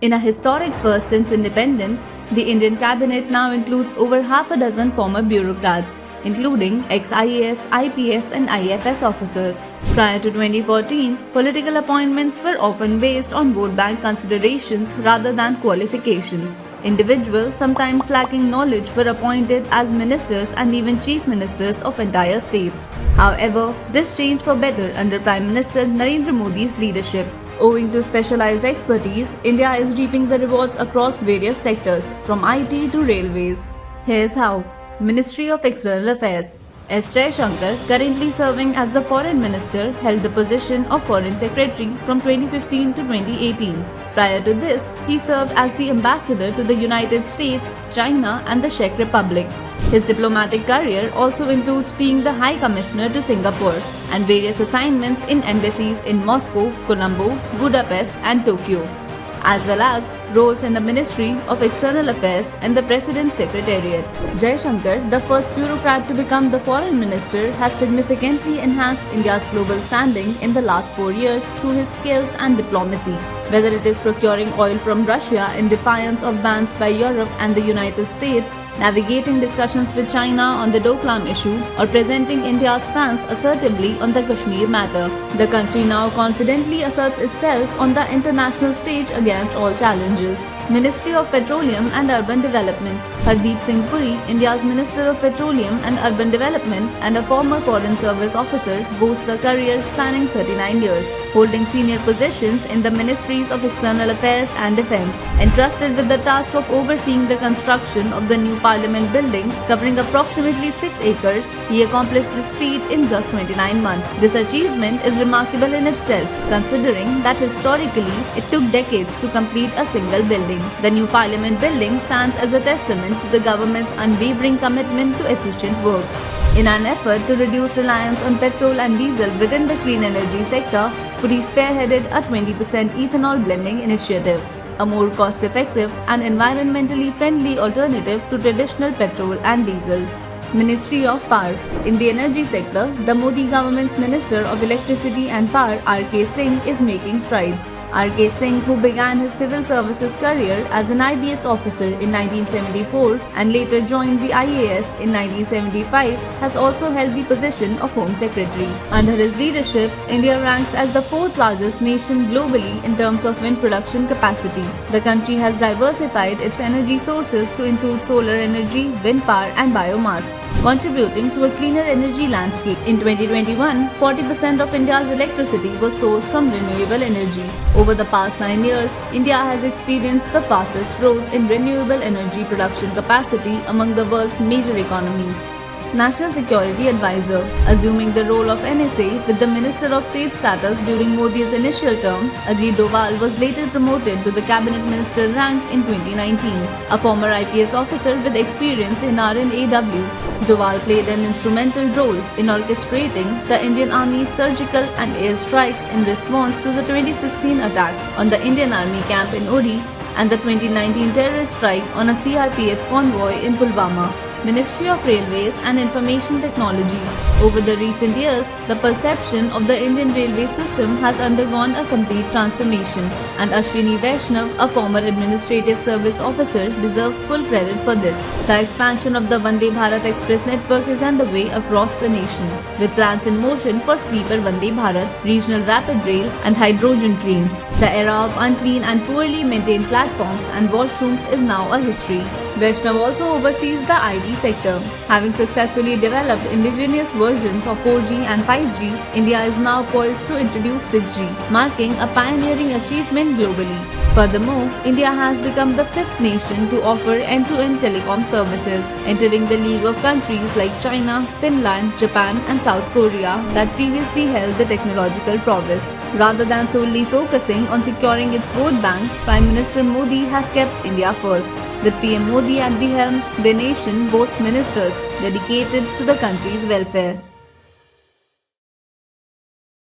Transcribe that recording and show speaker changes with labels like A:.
A: In a historic first since independence, the Indian cabinet now includes over half a dozen former bureaucrats, including ex-IAS, IPS and IFS officers. Prior to 2014, political appointments were often based on vote bank considerations rather than qualifications. Individuals, sometimes lacking knowledge, were appointed as ministers and even chief ministers of entire states. However, this changed for better under Prime Minister Narendra Modi's leadership. Owing to specialized expertise, India is reaping the rewards across various sectors, from IT to railways. Here's how. Ministry of External Affairs. S. Jaishankar, currently serving as the Foreign Minister, held the position of Foreign Secretary from 2015 to 2018. Prior to this, he served as the Ambassador to the United States, China and the Czech Republic. His diplomatic career also includes being the High Commissioner to Singapore and various assignments in embassies in Moscow, Colombo, Budapest and Tokyo, as well as roles in the Ministry of External Affairs and the President's Secretariat. Jaishankar, the first bureaucrat to become the Foreign Minister, has significantly enhanced India's global standing in the last 4 years through his skills and diplomacy. Whether it is procuring oil from Russia in defiance of bans by Europe and the United States, navigating discussions with China on the Doklam issue, or presenting India's stance assertively on the Kashmir matter, the country now confidently asserts itself on the international stage against all challenges. Ministry of Petroleum and Urban Development. Hardeep Singh Puri, India's Minister of Petroleum and Urban Development and a former Foreign Service officer, boasts a career spanning 39 years, holding senior positions in the Ministries of External Affairs and Defence. Entrusted with the task of overseeing the construction of the new Parliament building, covering approximately 6 acres, he accomplished this feat in just 29 months. This achievement is remarkable in itself, considering that historically it took decades to complete a single building. The new Parliament building stands as a testament to the government's unwavering commitment to efficient work. In an effort to reduce reliance on petrol and diesel within the clean energy sector, Puri spearheaded a 20% ethanol blending initiative, a more cost-effective and environmentally friendly alternative to traditional petrol and diesel. Ministry of Power. In the energy sector, the Modi government's Minister of Electricity and Power, R.K. Singh, is making strides. R.K. Singh, who began his civil services career as an IBS officer in 1974 and later joined the IAS in 1975, has also held the position of Home Secretary. Under his leadership, India ranks as the 4th largest nation globally in terms of wind production capacity. The country has diversified its energy sources to include solar energy, wind power and biomass, contributing to a cleaner energy landscape. In 2021, 40% of India's electricity was sourced from renewable energy. Over the past 9 years, India has experienced the fastest growth in renewable energy production capacity among the world's major economies. National Security Advisor. Assuming the role of NSA with the Minister of State status during Modi's initial term, Ajit Doval was later promoted to the Cabinet Minister rank in 2019. A former IPS officer with experience in RNAW, Doval played an instrumental role in orchestrating the Indian Army's surgical and air strikes in response to the 2016 attack on the Indian Army camp in Uri and the 2019 terrorist strike on a CRPF convoy in Pulwama. Ministry of Railways and Information Technology. Over the recent years, the perception of the Indian railway system has undergone a complete transformation, and Ashwini Vaishnaw, a former administrative service officer, deserves full credit for this. The expansion of the Vande Bharat Express network is underway across the nation, with plans in motion for sleeper Vande Bharat, regional rapid rail, and hydrogen trains. The era of unclean and poorly maintained platforms and washrooms is now a history. Vaishnaw also oversees the IT sector. Having successfully developed indigenous versions of 4G and 5G, India is now poised to introduce 6G, marking a pioneering achievement globally. Furthermore, India has become the 5th nation to offer end-to-end telecom services, entering the league of countries like China, Finland, Japan and South Korea that previously held the technological prowess. Rather than solely focusing on securing its vote bank, Prime Minister Modi has kept India first. With PM Modi at the helm, the nation boasts ministers dedicated to the country's welfare.